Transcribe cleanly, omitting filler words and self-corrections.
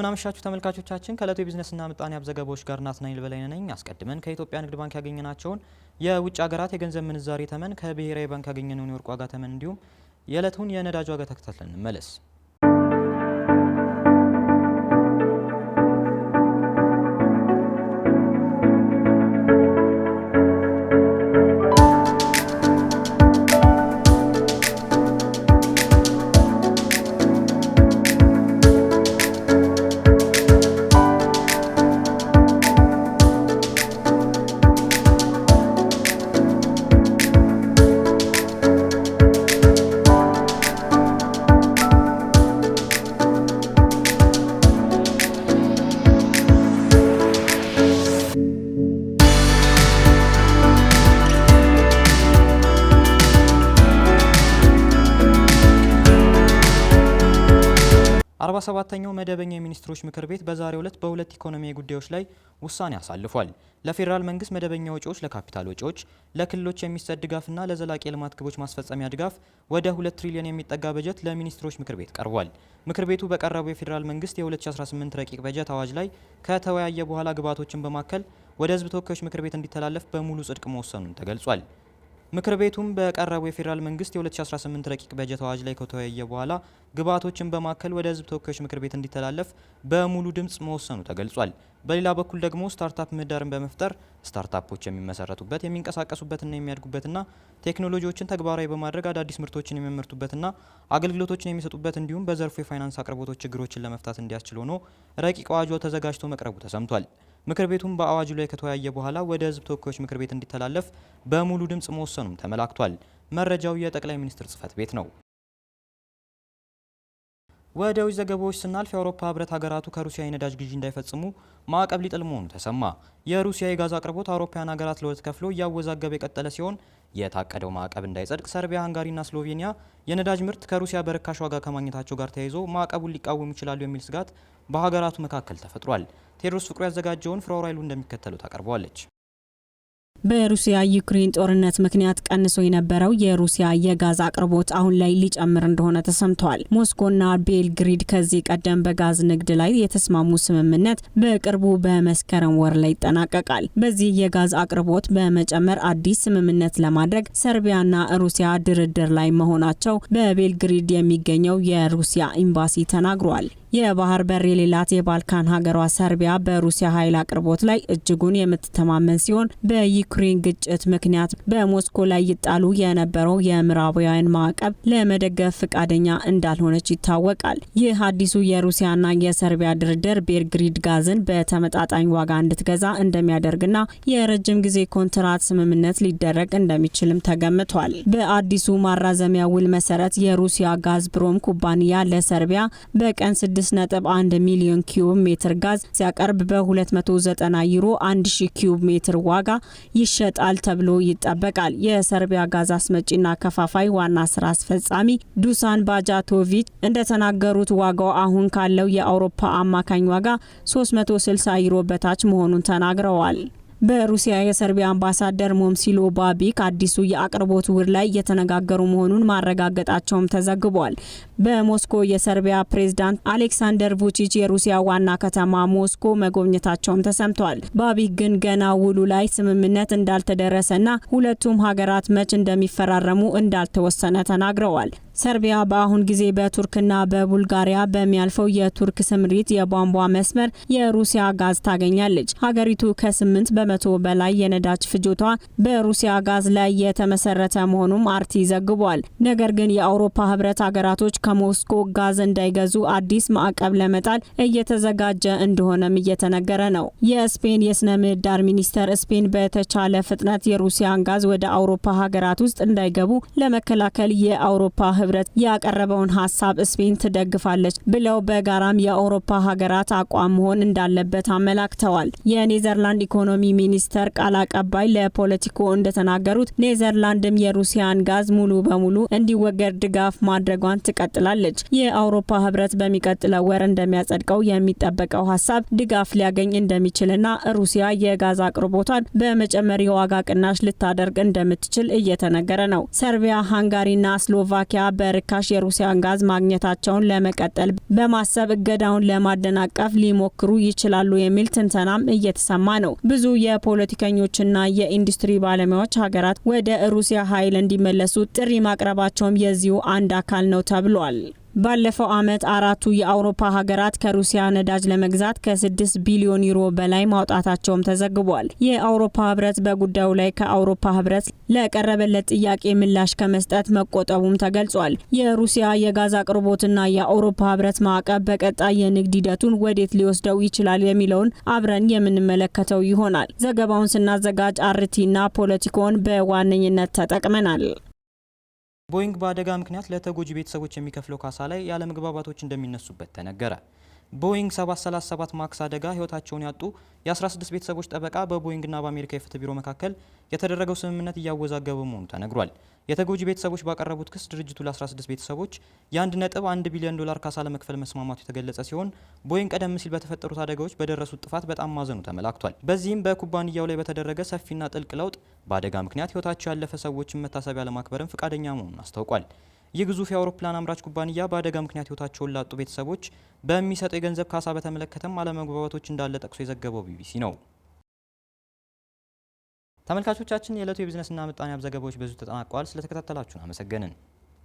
እንደምን አመሻችሁ ተመልካቾቻችን። ከዕለቱ የቢዝነስና ምጣኔ ሀብት ዘገባዎች ጋር ናትናኤል በላይነህ ነኝ። አስቀድመን ከኢትዮጵያ ንግድ ባንክ ያገኘናቸውን የውጭ ሀገራት የገንዘብ ምንዛሬ ተመን፣ ከብሔራዊ ባንክ ያገኘነውን የወርቅ ዋጋ ተመን እንዲሁም የዕለቱን የነዳጅ ዋጋ ተከታትለን እንመለስ። 47ኛው መደበኛ የሚኒስትሮች ምክር ቤት በዛሬው ዕለት በሁለት ኢኮኖሚያዊ ጉዳዮች ላይ ውሳኔ አሳልፏል። ለፌዴራል መንግስት መደበኛ ወጪዎች፣ ለካፒታል ወጪዎች፣ ለክልሎች የሚሰጥ ድጋፍና ለዘላቂ የልማት ግቦች ማስፈጸሚያ ድጋፍ ወደ 2 ትሪሊዮን የሚጠጋ በጀት ለሚኒስትሮች ምክር ቤት ቀርቧል። ምክር ቤቱ በቀረበው የፌዴራል መንግስት የ2018 ረቂቅ በጀት አዋጅ ላይ ከተወያየ በኋላ ግብዓቶችን በማከል ወደ ህዝብ ተወካዮች ምክር ቤት እንዲተላለፍ በሙሉ ጽድቅ መወሰኑን ተገልጿል። ምክር ቤቱም በቀረበው የፌዴራል መንግስት የ2018 ረቂቅ በጀት አዋጅ ላይ ከተወያየ በኋላ ግብዓቶችን በማከል ወደ ህዝብ ተወካዮች ምክር ቤት እንዲተላለፍ በሙሉ ድምጽ መወሰኑ ተገልጿል። በሌላ በኩል ደግሞ ስታርታፕ ምህዳርን በመፍጠር ስታርታፖች የሚመሰረቱበት የሚንቀሳቀሱበትና የሚያድጉበትና ቴክኖሎጂዎችን ተግባራዊ በማድረግ አዳዲስ ምርቶችን የሚያመርቱበትና አገልግሎቶችን የሚሰጡበት እንዲሁም በዘርፉ የፋይናንስ አቅርቦቶች ችግሮችን ለመፍታት እንዲያስችል ሆኖ ረቂቅ አዋጁ ተዘጋጅቶ መቅረቡ ተሰምቷል። ምክር ቤቱም በአዋጁ ላይ ከተወያየ በኋላ ወደ ህዝብ ተወካዮች ምክር ቤት እንዲተላለፍ በሙሉ ድምጽ መወሰኑም ተመላክቷል። መረጃው የጠቅላይ ሚኒስትር ጽህፈት ቤት ነው። ወደ ውጭ ዘገባዎች ስናልፍ የአውሮፓ ህብረት ሀገራቱ ከሩሲያ የነዳጅ ግዢ እንዳይፈጽሙ ማዕቀብ ሊጥል መሆኑ ተሰማ። የሩሲያ የጋዝ አቅርቦት አውሮፓውያን ሀገራት ለሁለት ከፍሎ እያወዛገበ የቀጠለ ሲሆን የታቀደው ማዕቀብ እንዳይጸድቅ ሰርቢያ፣ ሃንጋሪና ስሎቬኒያ የነዳጅ ምርት ከሩሲያ በርካሽ ዋጋ ከማግኘታቸው ጋር ተያይዞ ማዕቀቡን ሊቃወሙ ይችላሉ የሚል ስጋት በሀገራቱ መካከል ተፈጥሯል። ቴዎድሮስ ፍቅሩ ያዘጋጀውን ፍራው ራይሉ እንደሚከተለው ታቀርበዋለች። በሩሲያ ዩክሬን ጦርነት ምክንያት ቀንሶ የነበረው የሩሲያ የጋዝ አቅርቦት አሁን ላይ ሊጨምር እንደሆነ ተሰምቷል። ሞስኮና ቤልግሪድ ከዚህ ቀደም በጋዝ ንግድ ላይ የተስማሙ ስምምነት በቅርቡ በመስከረም ወር ላይ ይጠናቀቃል። በዚህ የጋዝ አቅርቦት በመጨመር አዲስ ስምምነት ለማድረግ ሰርቢያና ሩሲያ ድርድር ላይ መሆናቸው በቤልግሪድ የሚገኘው የሩሲያ ኤምባሲ ተናግሯል። የባህር በር የሌላት የባልካን ሀገሯ ሰርቢያ በሩሲያ ኃይል አቅርቦት ላይ እጅጉን የምትተማመን ሲሆን በዩክሬን ግጭት ምክንያት በሞስኮ ላይ ይጣሉ የነበረው የምዕራባውያን ማዕቀብ ለመደገፍ ፈቃደኛ እንዳልሆነች ይታወቃል። ይህ አዲሱ የሩሲያና የሰርቢያ ድርድር ቤልግሪድ ጋዝን በተመጣጣኝ ዋጋ እንድትገዛ እንደሚያደርግና የረጅም ጊዜ ኮንትራት ስምምነት ሊደረግ እንደሚችልም ተገምቷል። በአዲሱ ማራዘሚያ ውል መሰረት የሩሲያ ጋዝፕሮም ኩባንያ ለሰርቢያ በቀን 6.1 ሚሊዮን ኪዩብ ሜትር ጋዝ ሲያቀርብ በ290 ዩሮ 1000 ኪዩብ ሜትር ዋጋ ይሸጣል ተብሎ ይጠበቃል። የሰርቢያ ጋዝ አስመጪና ከፋፋይ ዋና ስራ አስፈጻሚ ዱሳን ባጃቶቪች እንደተናገሩት ዋጋው አሁን ካለው የአውሮፓ አማካኝ ዋጋ 360 ዩሮ በታች መሆኑን ተናግረዋል። በሩሲያ የሰርቢያ አምባሳደር ሞምሲሎ ባቢክ አዲሱ የአቅርቦት ውል ላይ እየተነጋገሩ መሆኑን ማረጋገጣቸውም ተዘግቧል። በሞስኮ የሰርቢያ ፕሬዝዳንት አሌክሳንደር vučić የሩሲያ ዋና ከተማ ሞስኮ መጎብኘታቸውም ተሰምቷል። ባቢክ ግን ገና ውሉ ላይ ስምምነት እንዳልተደረሰና ሁለቱም ሀገራት መች እንደሚፈራረሙ እንዳልተወሰነ ተናግረዋል። ሰርቢያ በአሁን ጊዜ በቱርክና በቡልጋሪያ በሚያልፈው የቱርክ ስምሪት የቧንቧ መስመር የሩሲያ ጋዝ ታገኛለች። ሀገሪቱ ከ8 በመቶ በላይ የነዳጅ ፍጆቷ በሩሲያ ጋዝ ላይ የተመሰረተ መሆኑን አርቲ ዘግቧል። ነገር ግን የአውሮፓ ህብረት ሀገራቶች ከሞስኮ ጋዝ እንዳይገዙ አዲስ ማዕቀብ ለመጣል እየተዘጋጀ እንደሆነም እየተነገረ ነው። የስፔን የስነ ምህዳር ሚኒስተር ስፔን በተቻለ ፍጥነት የሩሲያን ጋዝ ወደ አውሮፓ ሀገራት ውስጥ እንዳይገቡ ለመከላከል የአውሮፓ ህብረት ያቀረበውን ሀሳብ ስፔን ትደግፋለች ብለው በጋራም የአውሮፓ ሀገራት አቋም መሆን እንዳለበት አመላክተዋል። የኔዘርላንድ ኢኮኖሚ ሚኒስተር ቃል አቀባይ ለፖለቲኮ እንደተናገሩት ኔዘርላንድም የሩሲያን ጋዝ ሙሉ በሙሉ እንዲወገድ ድጋፍ ማድረጓን ትቀጥላለች። የአውሮፓ ህብረት በሚቀጥለው ወር እንደሚያጸድቀው የሚጠበቀው ሀሳብ ድጋፍ ሊያገኝ እንደሚችልና ሩሲያ የጋዝ አቅርቦቷን በመጨመር የዋጋ ቅናሽ ልታደርግ እንደምትችል እየተነገረ ነው። ሰርቢያ፣ ሃንጋሪና ስሎቫኪያ በርካሽ የሩሲያን ጋዝ ማግኘታቸውን ለመቀጠል በማሰብ እገዳውን ለማደናቀፍ ሊሞክሩ ይችላሉ የሚል ትንተናም እየተሰማ ነው። ብዙ የፖለቲከኞችና የኢንዱስትሪ ባለሙያዎች ሀገራት ወደ ሩሲያ ኃይል እንዲመለሱ ጥሪ ማቅረባቸውም የዚሁ አንድ አካል ነው ተብሏል። ባለፈው ዓመት አራቱ የአውሮፓ ሀገራት ከሩሲያ ነዳጅ ለመግዛት ከ6 ቢሊዮን ዩሮ በላይ ማውጣታቸውም ተዘግቧል። የአውሮፓ ህብረት በጉዳዩ ላይ ከአውሮፓ ህብረት ለቀረበለት ጥያቄ ምላሽ ከመስጠት መቆጠቡም ተገልጿል። የሩሲያ የጋዝ አቅርቦትና የአውሮፓ ህብረት ማዕቀብ በቀጣይ የንግድ ሂደቱን ወዴት ሊወስደው ይችላል የሚለውን አብረን የምንመለከተው ይሆናል። ዘገባውን ስናዘጋጅ አርቲና ፖለቲኮን በዋነኝነት ተጠቅመናል። ቦይንግ በአደጋ ምክንያት ለተጎጂ ቤተሰቦች የሚከፍለው ካሳ ላይ ያለመግባባቶች እንደሚነሱበት ተነገረ። ቦይንግ 737 ማክስ አደጋ ህይወታቸውን ያጡ የ16 ቤተሰቦች ጠበቃ በቦይንግና በአሜሪካ የፍትህ ቢሮ መካከል የተደረገው ስምምነት እያወዛገበ መሆኑ ተነግሯል። የተጎጂ ቤተሰቦች ባቀረቡት ክስ ድርጅቱ ለ16 ቤተሰቦች የ1.1 ቢሊዮን ዶላር ካሳ ለመክፈል መስማማቱ የተገለጸ ሲሆን ቦይንግ ቀደም ሲል በተፈጠሩት አደጋዎች በደረሱት ጥፋት በጣም ማዘኑ ተመላክቷል። በዚህም በኩባንያው ላይ በተደረገ ሰፊና ጥልቅ ለውጥ በአደጋ ምክንያት ህይወታቸው ያለፈ ሰዎችን መታሰቢያ ለማክበርም ፈቃደኛ መሆኑን አስታውቋል። ይህ ግዙፍ የአውሮፕላን አምራች ኩባንያ በአደጋ ምክንያት ህይወታቸውን ላጡ ቤተሰቦች በሚሰጠው የገንዘብ ካሳ በተመለከተም አለመግባባቶች እንዳለ ጠቅሶ የዘገበው ቢቢሲ ነው። ተመልካቾቻችን የዕለቱ የቢዝነስና ምጣኔ ሀብት ዘገባዎች በዚሁ ተጠናቀዋል። ስለተከታተላችሁን አመሰገንን።